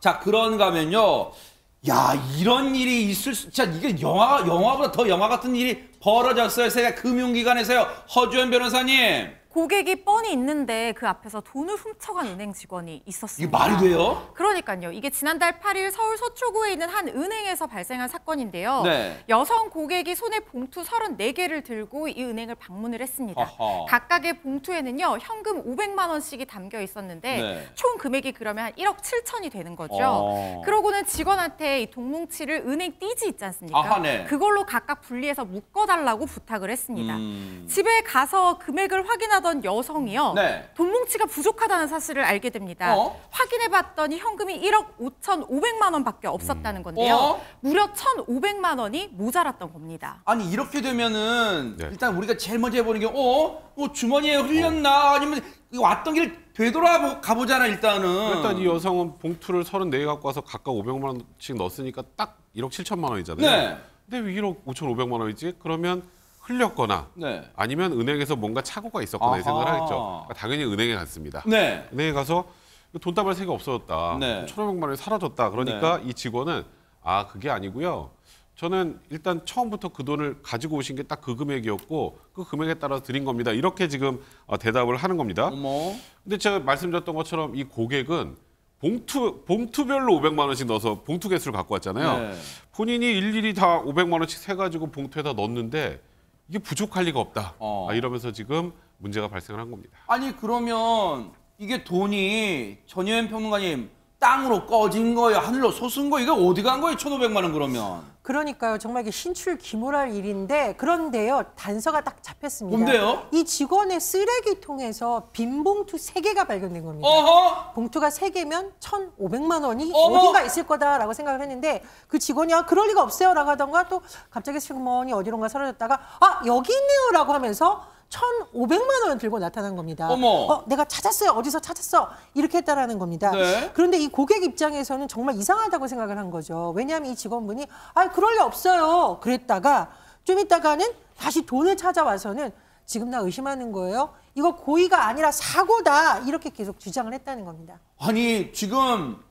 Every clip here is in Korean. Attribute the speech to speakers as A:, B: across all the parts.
A: 자, 그런가 하면요. 야, 이런 일이 있을 수, 진짜 이게 영화보다 더 영화 같은 일이 벌어졌어요. 세계 금융기관에서요. 허주연 변호사님.
B: 고객이 뻔히 있는데 그 앞에서 돈을 훔쳐간 은행 직원이 있었습니다.
A: 이게 말이 돼요?
B: 그러니까요. 이게 지난달 8일 서울 서초구에 있는 한 은행에서 발생한 사건인데요.
A: 네.
B: 여성 고객이 손에 봉투 34개를 들고 이 은행을 방문을 했습니다.
A: 어허.
B: 각각의 봉투에는요. 현금 500만 원씩이 담겨 있었는데
A: 네.
B: 총 금액이 그러면 한 1억 7천이 되는 거죠. 그러고는 직원한테 이 동뭉치를 은행 띠지 있지 않습니까?
A: 아하, 네.
B: 그걸로 각각 분리해서 묶어달라고 부탁을 했습니다. 집에 가서 금액을 확인하던 여성이요.
A: 네.
B: 돈뭉치가 부족하다는 사실을 알게 됩니다. 확인해봤더니 현금이 1억 5,500만 원밖에 없었다는 건데요. 무려 1,500만 원이 모자랐던 겁니다.
A: 아니, 이렇게 되면은 일단 우리가 제일 먼저 해보는 게 주머니에 흘렸나 아니면 왔던 길 되돌아가보잖아, 일단은.
C: 일단 이 여성은 봉투를 34개 갖고 와서 각각 500만 원씩 넣었으니까 딱 1억 7천만 원이잖아요.
A: 네.
C: 근데 왜 1억 5,500만 원이지? 그러면 흘렸거나
A: 네.
C: 아니면 은행에서 뭔가 착오가 있었거나 이 생각을 하겠죠. 그러니까 당연히 은행에 갔습니다.
A: 네.
C: 은행에 가서 돈다발 색이 없어졌다.
A: 네.
C: 1,500만 원이 사라졌다. 그러니까 이 직원은 그게 아니고요. 저는 일단 처음부터 그 돈을 가지고 오신 게 딱 그 금액이었고 그 금액에 따라서 드린 겁니다. 이렇게 지금 대답을 하는 겁니다.
A: 어머.
C: 근데 제가 말씀드렸던 것처럼 이 고객은 봉투별로 500만 원씩 넣어서 봉투 개수를 갖고 왔잖아요.
A: 네.
C: 본인이 일일이 다 500만 원씩 세가지고 봉투에다 넣었는데 이게 부족할 리가 없다. 이러면서 지금 문제가 발생을 한 겁니다.
A: 아니, 그러면 이게 돈이 전혜연 평론가님 땅으로 꺼진 거예요? 하늘로 솟은 거예요? 이거 어디 간 거예요? 1,500만 원 그러면.
D: 그러니까요. 정말 이게 신출귀몰할 일인데 그런데요. 단서가 딱 잡혔습니다.
A: 뭔데요?
D: 이 직원의 쓰레기통에서 빈 봉투 3개가 발견된 겁니다.
A: 어허!
D: 봉투가 3개면 1,500만 원이
A: 어머!
D: 어딘가 있을 거다라고 생각을 했는데 그 직원이 그럴 리가 없어요 라고 하던가 또 갑자기 슬그머니 어디론가 사라졌다가 여기 있네요 라고 하면서 1,500만 원을 들고 나타난 겁니다.
A: 어머.
D: 내가 찾았어요. 어디서 찾았어. 이렇게 했다라는 겁니다.
A: 네.
D: 그런데 이 고객 입장에서는 정말 이상하다고 생각을 한 거죠. 왜냐하면 이 직원분이 그럴 리 없어요. 그랬다가 좀 있다가는 다시 돈을 찾아와서는 지금 나 의심하는 거예요. 이거 고의가 아니라 사고다. 이렇게 계속 주장을 했다는 겁니다.
A: 아니, 지금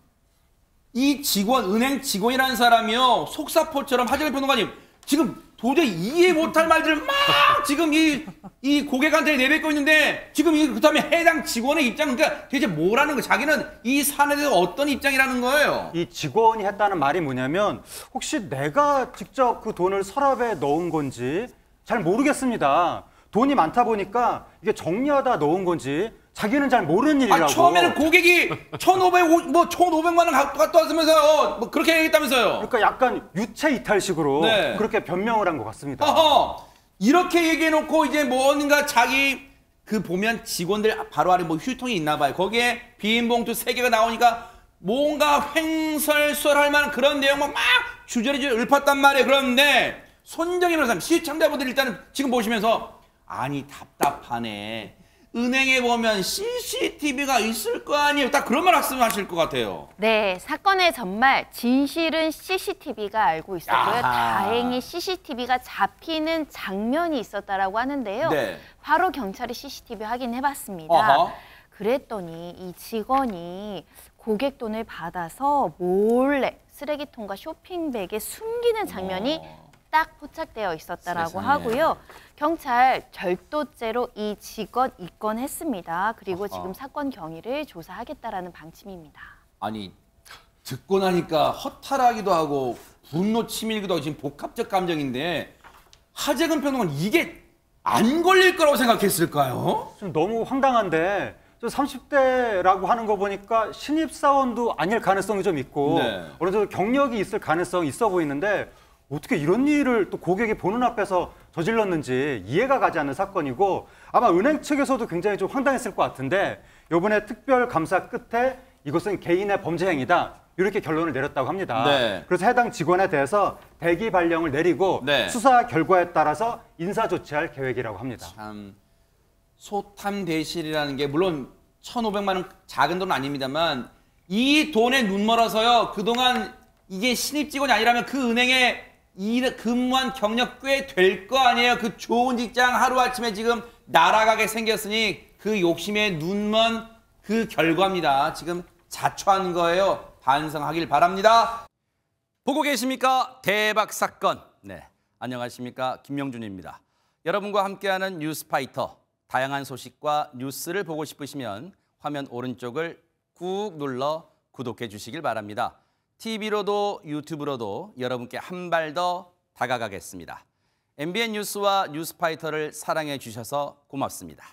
A: 이 직원, 은행 직원이라는 사람이요. 속사포처럼 하재근 평론가님 지금 도저히 이해 못할 말들을 막 지금 이 고객한테 내뱉고 있는데 지금 그다음에 해당 직원의 입장, 그러니까 대체 뭐라는 거, 자기는 이 사안에 대해서 어떤 입장이라는 거예요?
E: 이 직원이 했다는 말이 뭐냐면 혹시 내가 직접 그 돈을 서랍에 넣은 건지 잘 모르겠습니다. 돈이 많다 보니까 이게 정리하다 넣은 건지 자기는 잘 모르는 일이라고.
A: 처음에는 고객이 1,500만 원 갖고 왔으면서 그렇게 얘기했다면서요?
E: 그러니까 약간 유체 이탈식으로
A: 네.
E: 그렇게 변명을 한 것 같습니다.
A: 이렇게 얘기해놓고 이제 뭔가 자기 보면 직원들 바로 아래 휴통이 있나 봐요. 거기에 빈 봉투 3개가 나오니까 뭔가 횡설수설할 만한 그런 내용만 막 주저리 읊었단 말이에요. 그런데 손정희 변호사님, 시청자분들 일단은 지금 보시면서 답답하네. 은행에 보면 CCTV가 있을 거 아니에요. 딱 그런 말씀하실 것 같아요.
F: 네, 사건의 전말 진실은 CCTV가 알고 있었고요. 다행히 CCTV가 잡히는 장면이 있었다라고 하는데요.
A: 네.
F: 바로 경찰이 CCTV 확인해봤습니다.
A: 어허.
F: 그랬더니 이 직원이 고객 돈을 받아서 몰래 쓰레기통과 쇼핑백에 숨기는 장면이 딱 포착되어 있었다라고
A: 세상에.
F: 하고요. 경찰 절도죄로 이 직원 입건했습니다. 그리고 지금 사건 경위를 조사하겠다라는 방침입니다.
A: 아니, 듣고 나니까 허탈하기도 하고 분노 치밀기도 하고 지금 복합적 감정인데 하재근 평론가는 이게 안 걸릴 거라고 생각했을까요?
E: 좀 너무 황당한데 30대라고 하는 거 보니까 신입사원도 아닐 가능성이 좀 있고
A: 네.
E: 어느 정도 경력이 있을 가능성이 있어 보이는데 어떻게 이런 일을 또 고객이 보는 앞에서 저질렀는지 이해가 가지 않는 사건이고 아마 은행 측에서도 굉장히 좀 황당했을 것 같은데 이번에 특별감사 끝에 이것은 개인의 범죄 행위다 이렇게 결론을 내렸다고 합니다.
A: 네.
E: 그래서 해당 직원에 대해서 대기 발령을 내리고
A: 네.
E: 수사 결과에 따라서 인사 조치할 계획이라고 합니다.
A: 참 소탐대실이라는 게 물론 1,500만 원 작은 돈은 아닙니다만 이 돈에 눈멀어서요. 그동안 이게 신입 직원이 아니라면 그 은행에 근무한 경력 꽤 될 거 아니에요. 그 좋은 직장 하루아침에 지금 날아가게 생겼으니 그 욕심에 눈먼 그 결과입니다. 지금 자초한 거예요. 반성하길 바랍니다. 보고 계십니까? 대박 사건. 네, 안녕하십니까? 김명준입니다. 여러분과 함께하는 뉴스파이터. 다양한 소식과 뉴스를 보고 싶으시면 화면 오른쪽을 꾹 눌러 구독해 주시길 바랍니다. TV로도 유튜브로도 여러분께 한 발 더 다가가겠습니다. MBN 뉴스와 뉴스파이터를 사랑해 주셔서 고맙습니다.